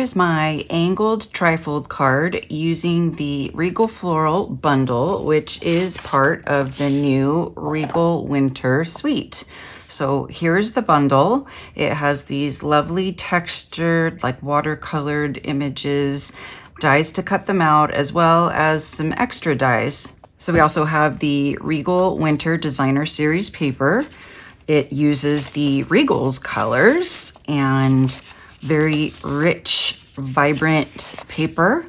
is my angled trifold card using the Regal Floral bundle, which is part of the new Regal Winter Suite. So here's the bundle. It has these lovely textured, like watercolored images, dies to cut them out, as well as some extra dies. So we also have the Regal Winter Designer Series paper. It uses the Regal's colors and very rich, vibrant paper.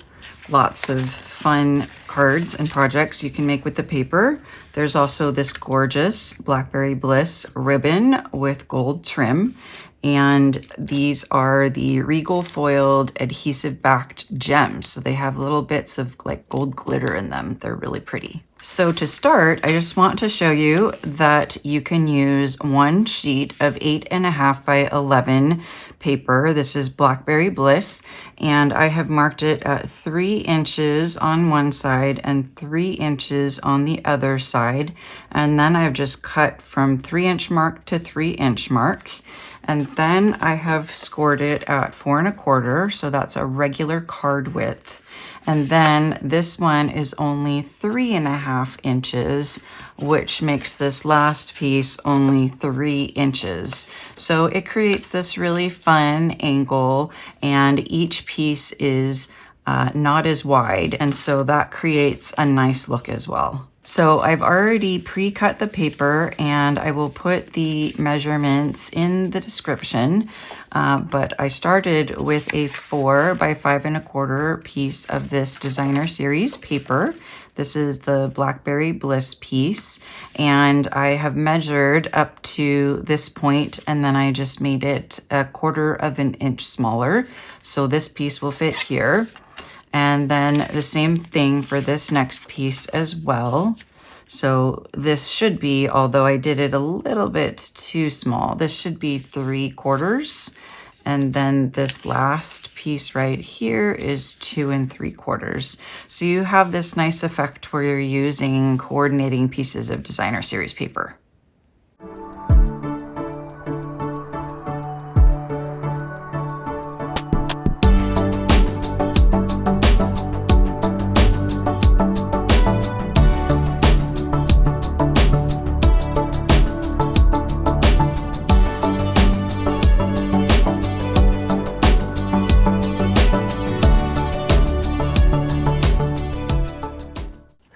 Lots of fun cards and projects you can make with the paper. There's also this gorgeous Blackberry Bliss ribbon with gold trim. And these are the Regal foiled adhesive backed gems. So they have little bits of like gold glitter in them. They're really pretty. So to start, I just want to show you that you can use one sheet of 8.5 by 11 paper. This is Blackberry Bliss, and I have marked it at 3 inches on one side and 3 inches on the other side. And then I've just cut from 3-inch mark to 3-inch mark. And then I have scored it at 4 1/4, so that's a regular card width. And then this one is only 3.5 inches, which makes this last piece only 3 inches. So it creates this really fun angle, and each piece is not as wide. And so that creates a nice look as well. So I've already pre-cut the paper, and I will put the measurements in the description, but I started with a 4 by 5 1/4 piece of this Designer Series paper. This is the Blackberry Bliss piece, and I have measured up to this point, and then I just made it 1/4 of an inch smaller. So this piece will fit here. And then the same thing for this next piece as well. So this should be, although I did it a little bit too small, this should be 3/4. And then this last piece right here is 2 3/4. So you have this nice effect where you're using coordinating pieces of Designer Series paper.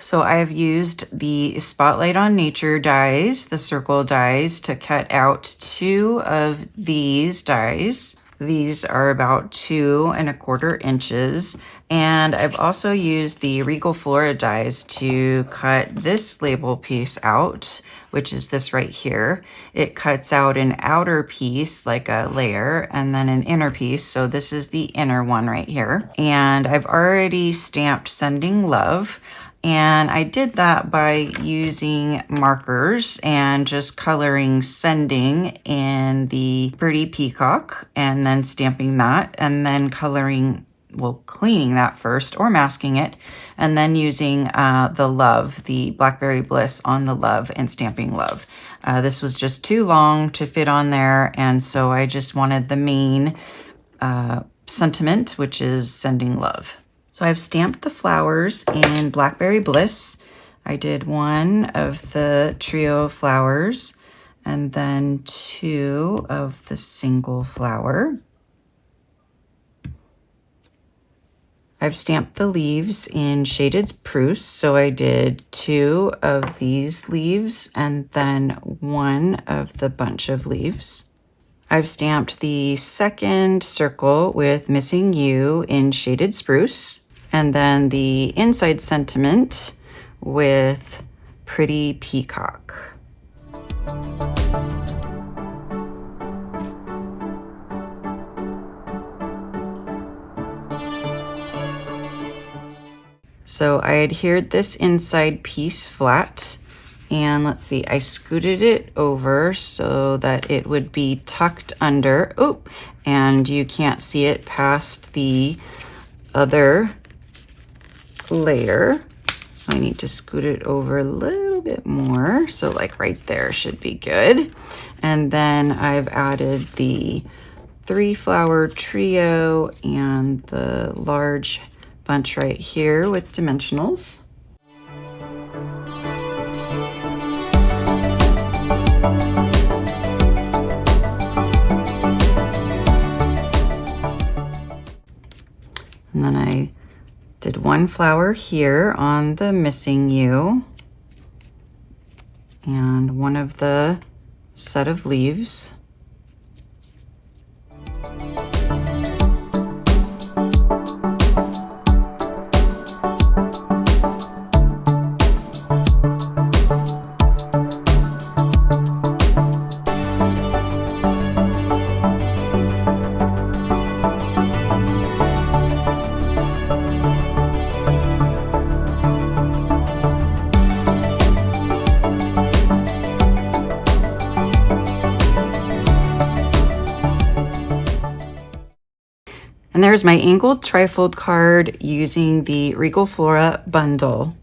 So I've used the Spotlight on Nature dies, the circle dies, to cut out 2 of these dies. These are about 2 1/4 inches. And I've also used the Regal Flora dies to cut this label piece out, which is this right here. It cuts out an outer piece, like a layer, and then an inner piece. So this is the inner one right here. And I've already stamped Sending Love. And I did that by using markers and just coloring Sending in the Pretty Peacock and then stamping that, and then coloring, well, cleaning that first or masking it, and then using the Love, the Blackberry Bliss on the Love, and stamping Love. This was just too long to fit on there, and so I just wanted the main sentiment, which is Sending Love. So I've stamped the flowers in Blackberry Bliss. I did 1 of the trio flowers and then 2 of the single flower. I've stamped the leaves in Shaded Spruce. So I did 2 of these leaves and then 1 of the bunch of leaves. I've stamped the second circle with Missing You in Shaded Spruce, and then the inside sentiment with Pretty Peacock. So I adhered this inside piece flat, and let's see, I scooted it over so that it would be tucked under. Oh, and you can't see it past the other layer. So I need to scoot it over a little bit more. So like right there should be good. And then I've added the 3-flower trio and the large bunch right here with dimensionals. And then I did 1 flower here on the missing U and one of the set of leaves. And there's my angled trifold card using the Regal Flora bundle.